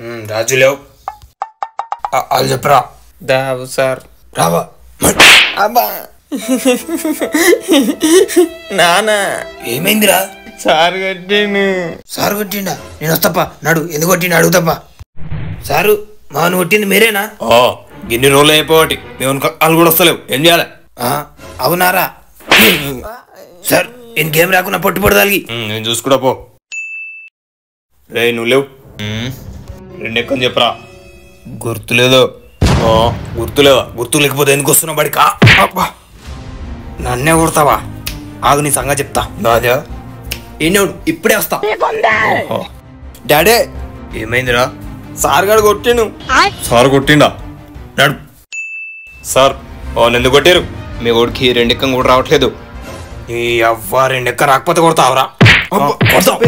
రాజు లేవు వాళ్ళు చెప్పరా దావు సార్ రావా అబ్బా నానా ఏమైందిరా సార్ కట్టాను సారు కొట్టిండా నేను వస్తాపా నడు ఎందుకు కొట్టిండు అడుగుతాపా సారు మాను కొట్టింది మీరేనా గిన్ని రోజులు అయిపోటి మేము వాళ్ళు కూడా వస్తలేవు ఏం చేయాలి అవునారా సార్ ఇంకేం రాకుండా పట్టుబడదాలి నేను చూసుకుంటా పో రే నువ్వు లేవు రెండెక్కని చెప్పరా గుర్తులేదో గుర్తులేదా గుర్తు లేకపోతే ఎందుకు వస్తున్నావు బడికా నన్నే కొడతావా ఆగు నీ సంగతి చెప్తా నాదా ఈయనోడు ఇప్పుడే వస్తా డాడే ఏమైందిరా సార్ గారు కొట్టాను సార్ కొట్టిండా నడు సార్ వాళ్ళు ఎందుకు కొట్టారు మీ ఓడికి రెండెక్కం కూడా రావట్లేదు ఈ అవ్వ రెండెక్క రాకపోతే కొడతావురా కొడతావు